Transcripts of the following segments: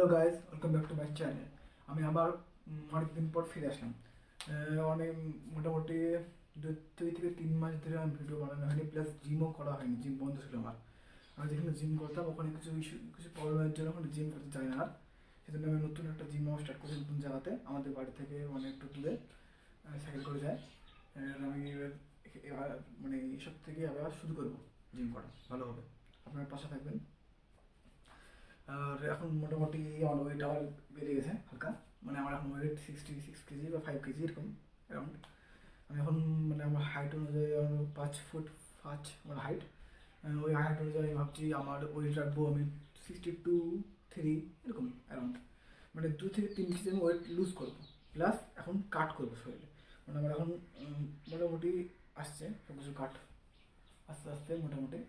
Hello guys, welcome back to my channel. আমি আবার অনেকদিন পর ফিরে আসলাম। অনেক মোটামুটি 2 থেকে 3 মাস ধরে আমি ভিডিও বানানো হয়নি, প্লাস জিমও করা হয়নি। জিম বন্ধ ছিল আমার। আমি যেখানে জিম করতাম ওখানে কিছু ইস্যু, কিছু প্রবলেমের জন্য ওখানে জিম করতে চাই না আর। সেজন্য আমি নতুন একটা জিমও স্টার্ট করেছি নতুন জায়গাতে, আমাদের বাড়ি থেকে মানে একটু দূরে। সাইকেল করে যায়। আমি এবার মানে এইসব থেকে আবার শুরু করবো জিম করা, ভালো হবে। আপনার পাশে থাকবেন। আর এখন মোটামুটি আমার ওয়েট আবার বেড়ে গেছে হালকা। মানে আমার এখন ওয়েট 66 কেজি বা 5 কেজি এরকম অ্যারাউন্ড। আমি এখন মানে আমার হাইট অনুযায়ী আমার 5 ফুট 5 আমার হাইট। ওই হাইট অনুযায়ী আমি ভাবছি আমার ওয়েট রাখবো আমি 62 3 এরকম অ্যারাউন্ড। মানে 2 থেকে 3 কেজি আমি ওয়েট লুজ করবো, প্লাস এখন কাট করবো শরীরে। মানে আমার এখন মোটামুটি আসছে সব কিছু কাট আস্তে আস্তে মোটামুটি।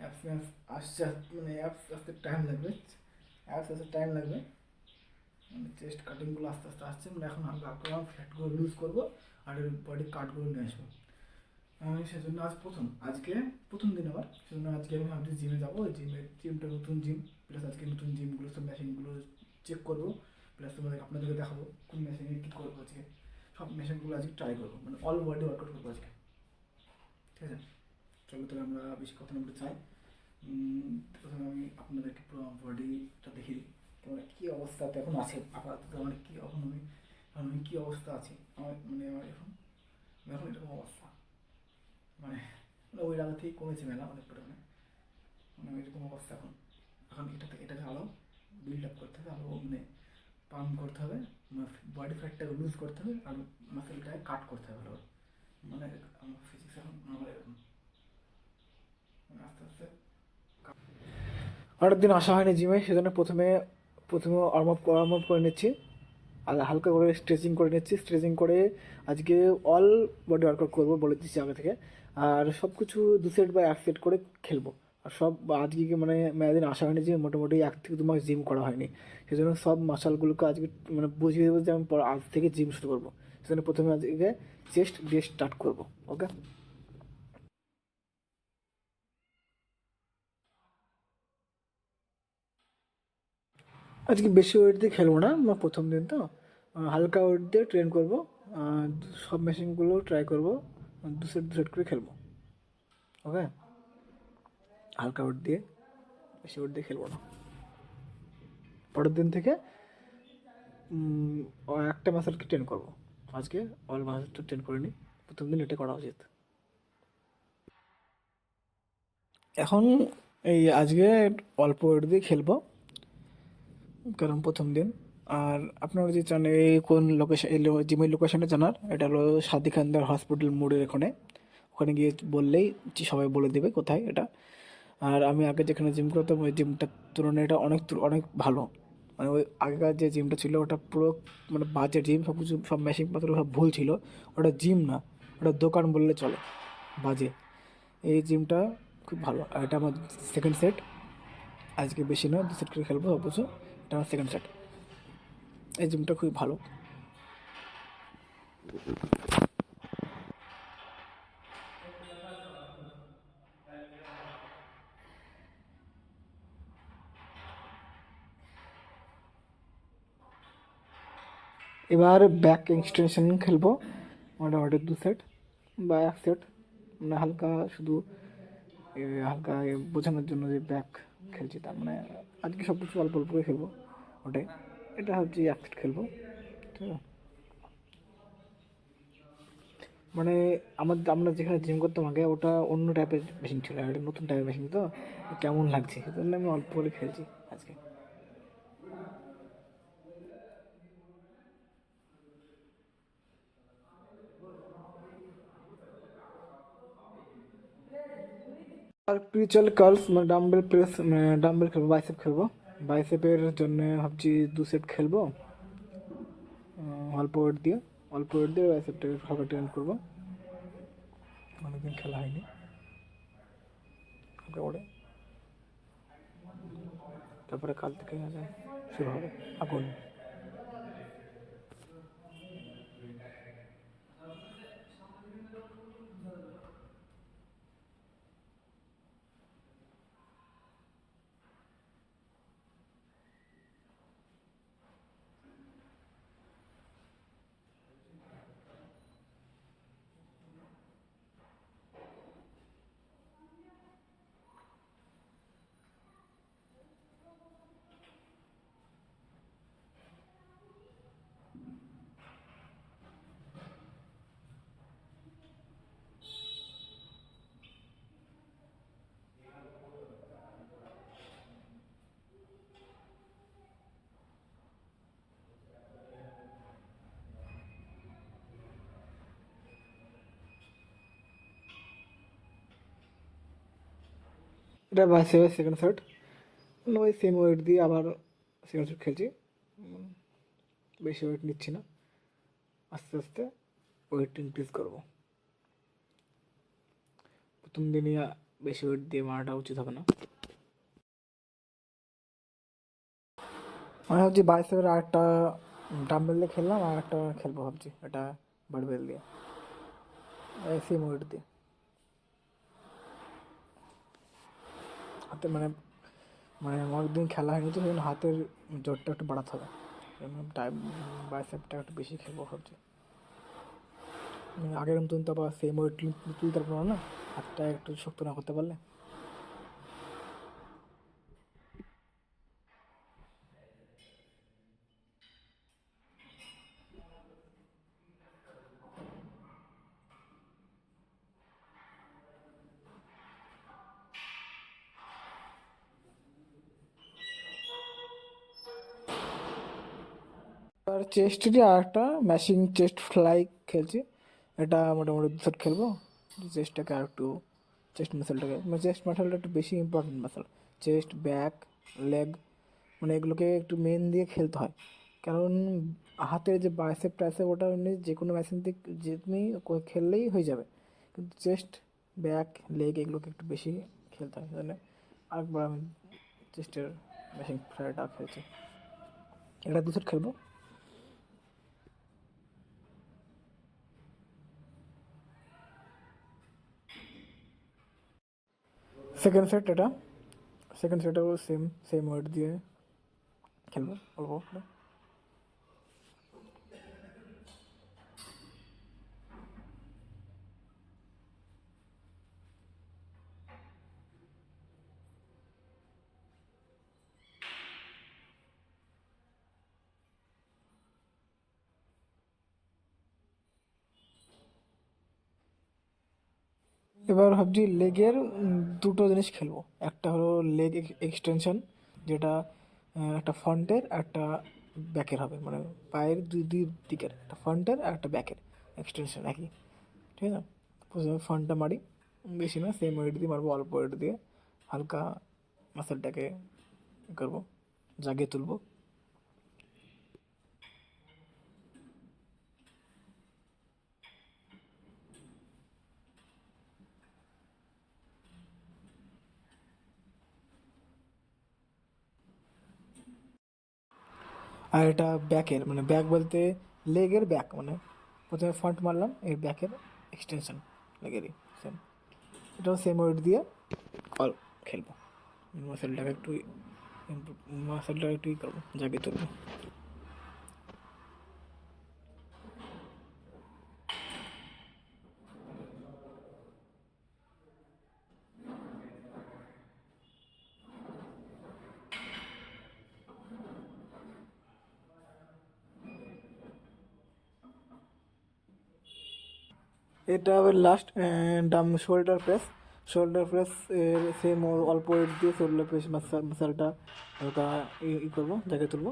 অ্যাপস ম্যাপস আসছে, মানে অ্যাপস আসতে টাইম লাগবে। অ্যাপস আসতে টাইম লাগবে। মানে চেস্ট কাটিংগুলো আস্তে আস্তে আসছে, মানে এখন হালকা হালকা আমার ফ্যাটগুলো লুজ করবো আর বডি কাটগুলো নিয়ে আসবো। আমি সেজন্য আজকে প্রথম দিন আমার, সেজন্য আজকে আমি ভাবছি জিমে যাবো। জিমটা নতুন জিম, প্লাস আজকে নতুন জিমগুলো সব মেশিনগুলো চেক করবো, প্লাস আপনাদেরকে দেখাবো কোন মেশিনে কী করবো আজকে। সব মেশিনগুলো আজকে ট্রাই করবো, মানে অল বডি ওয়ার্কআউট করবো আজকে। ঠিক আছে, চলো তাহলে আমরা বেশি কথা না বলতে চাই। প্রথমে আমি আপনাদেরকে পুরো বডিটা দেখিয়ে দিই তোমার কী অবস্থাতে এখন আছে আপাতত। মানে কী এখন আমি কী অবস্থা আছি, আমার এখন এরকম অবস্থা। মানে মানে ওই আগা থেকে কমেছে মেলা অনেক পরিমাণে। মানে এরকম অবস্থা এখন। এখন এটাকে আরও বিল্ড আপ করতে হবে, আরও মানে পাম্প করতে হবে, বডি ফ্যাটটাকে লুজ করতে হবে, আর মাসেলটাকে কাট করতে হবে ভালো। মানে আমার ফিজিক্স এখন আমার এরকম, মানে আস্তে আস্তে। অনেক দিন আসা হয়নি জিমে, সেজন্য প্রথমে প্রথমে ওয়ার্ম আপ করে নিচ্ছি আর হালকা করে স্ট্রেচিং করে নিচ্ছি। স্ট্রেচিং করে আজকে অল বডি ওয়ার্কআউট করবো বলে দিচ্ছি আগে থেকে। আর সব কিছু 2 সেট বা 1 সেট করে খেলবো। আর সব আজকে মানে মেলাদিন আসা হয়নি যে মোটামুটি 1 থেকে 2 মাস জিম করা হয়নি, সেজন্য সব মাসালগুলোকে আজকে মানে বুঝিয়ে দেবো যে আমি আজ থেকে জিম শুরু করবো। সেজন্য প্রথমে আজকে চেস্ট দিয়ে স্টার্ট করবো। ওকে, আজকে বেশি ওয়েট দিয়ে খেলবো না, আমার প্রথম দিন তো। হালকা ওয়েট দিয়ে ট্রেন করবো। আহ, সব মেশিনগুলো ট্রাই করবো। 2 সেট করে খেলবো। ওকে, হালকা ওয়েট দিয়ে, বেশি ওয়েট দিয়ে খেলবো না। পরের দিন থেকে একটা মাসেলকে ট্রেন করবো। আজকে অল মাসেলটা ট্রেন করে নিই, প্রথম দিন এটা করা উচিত। এখন এই আজকে অল্প ওয়েট দিয়ে খেলবো, কারণ প্রথম দিন। আর আপনারা যে চান এই কোন লোকেশন, এই জিমের লোকেশনটা জানার, এটা হলো সাদি খানদার হসপিটাল মোড়ের এখানে। ওখানে গিয়ে বললেই যে সবাই বলে দেবে কোথায় এটা। আর আমি আগে যেখানে জিম করতাম ওই জিমটার তুলনায় এটা অনেক অনেক ভালো। মানে ওই আগেকার যে জিমটা ছিল ওটা পুরো মানে বাজে জিম, সব কিছু সব মেশিনপত্র সব ভুল ছিল। ওটা জিম না, ওটা দোকান বললে চলে, বাজে। এই জিমটা খুব ভালো। আর এটা আমার সেকেন্ড সেট, আজকে বেশি নয় 2 সেট করে খেলবো অবশ্য। এটা আমার সেকেন্ড সেট। এই জিমটা খুবই ভালো। এবার ব্যাক এক্সটেনশন খেলবো, মোটামুটি 2 সেট বা 1 সেট। মানে হালকা শুধু হালকা বোঝানোর জন্য যে ব্যাক খেলছি, তার মানে আজকে সব কিছু অল্প অল্প করে খেলবো। ওটাই, এটা ভাবছি 1 সেট খেলবো। ঠিক আছে, মানে আমরা যেখানে জিম করতাম আগে ওটা অন্য টাইপের মেশিন ছিল, আর এটা নতুন টাইপের মেশিন, তো কেমন লাগছে সেজন্য আমি অল্প করে খেলছি আজকে। আর পিচল কার্লস মানে ডাম্বেল প্রেস, ডাম্বেল খেলবো, বাইসেপ খেলবো। বাইসেপের জন্য ভাবছি 2 সেট খেলবো অল্প ওয়েট দিয়ে। অল্প ওয়েট দিয়ে বাইসেপটাকে হালকা ট্রেন করবো, অনেকদিন খেলা হয়নি। হালকা ওড়ে, তারপরে কাল থেকে শুরু হবে আগুন। এটা বাসে সেকেন্ড সেট, ওই সেম ওয়েট দিয়ে আবার সেকেন্ড সেট খেলছি। বেশি ওয়েট নিচ্ছি না, আস্তে আস্তে ওয়েট ইনক্রিজ করবো। প্রথম দিনই বেশি ওয়েট দিয়ে মারাটা উচিত হবে না। আমি ভাবছি বাইসেপের আরেকটা ডাম্বেল দিয়ে খেললাম, আর একটা খেলবো ভাবছি, এটা বারবেল দিয়ে, সেম ওয়েট দিয়ে। হাতে মানে মানে অনেকদিন খেলা হয়নি তো, সেজন্য হাতের জোরটা একটু বাড়াতে হবে, বাইসেপটা একটু বেশি খেলবো ভাবছি। আগের মতন তো আবার সেম ওয়েট তুলতে পারবো না, হাতটা একটু শক্ত না করতে পারলে। আর চেস্টেরই আর একটা ম্যাশিং চেস্ট ফ্লাই খেলছি, এটা মোটামুটি 2 সেট খেলবো। চেস্টটাকে আর একটু, চেস্ট মাসেলটাকে, মানে চেস্ট মাসেলটা একটু বেশি important muscle. Chest, back, leg, মানে এগুলোকে একটু মেন দিয়ে খেলতে হয়, কারণ হাতের যে বাইসেপ টাইসেপ ওটা এমনি যে কোনো মেশিন দিয়ে যে তুমি খেললেই হয়ে যাবে, কিন্তু চেস্ট, ব্যাক, লেগ এগুলোকে একটু বেশি খেলতে হয়। তাহলে আরেকবার আমি চেস্টের মেশিন ফ্লাইটা খেলছি, এটা 2 সেট খেলবো। সেকেন্ড সেট এটা, সেকেন্ড সেটও সেম সেম ওয়েট দিয়ে খেলবো অল্প করে। এবার ভাবছি লেগের দুটো জিনিস খেলবো, একটা হলো লেগ এক্সটেনশন, যেটা একটা ফ্রন্টের একটা ব্যাকের হবে, মানে পায়ের দুই দুই দিকের, একটা ফ্রন্টের আর একটা ব্যাকের এক্সটেনশন একই, ঠিক আছে। প্রথমে ফ্রন্টটা মারি, বেশি না, সেম ওয়েট দিয়ে মারবো, অল্প ওয়েট দিয়ে হালকা মাসেলটাকে করবো, জাগিয়ে তুলবো। আর এটা ব্যাকের, মানে ব্যাক বলতে লেগের ব্যাক, মানে প্রথমে ফ্রন্ট মারলাম, এর ব্যাকের এক্সটেনশন লেগেরই সেম, এটাও সেম ওয়েট দিয়ে অল খেলবো। মাসেলটাকে একটু মাসেলটাকে একটু ই করবো, জাগিয়ে তুলবো। এটা আবার last Dam shoulder press, shoulder press same অল্প ওয়েট দিয়ে শোল্ডার প্রেস মাসালটা হালকা ই করবো, জাগিয়ে তুলবো।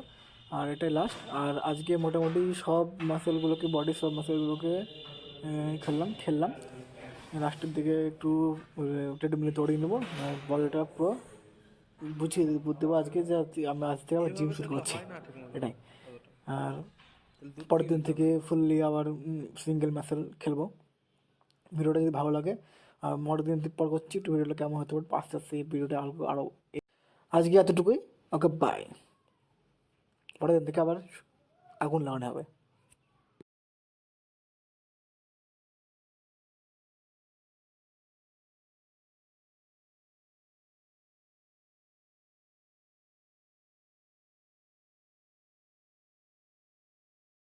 আর এটাই লাস্ট। আর আজকে মোটামুটি সব মাসেলগুলোকে, বডির সব মাসেলগুলোকে খেললাম। লাস্টের দিকে একটু ট্রেডমিলে দৌড়িয়ে নেবো, বডিটা পুরো বুঝিয়ে দেবো আজকে যে আমি আজ থেকে আবার জিম শুরু করছি, এটাই। আর পরের দিন থেকে ফুললি আবার সিঙ্গেল মাসেল খেলবো। ভিডিওটা যদি ভালো লাগে, পরের দিন পর করছি একটু ভিডিওটা কেমন হতে পারে, আস্তে আস্তে এই ভিডিওটা আরও। আজকে এতটুকুই, ওকে বাই। পরের দিন থেকে আবার আগুন লাগানো হবে।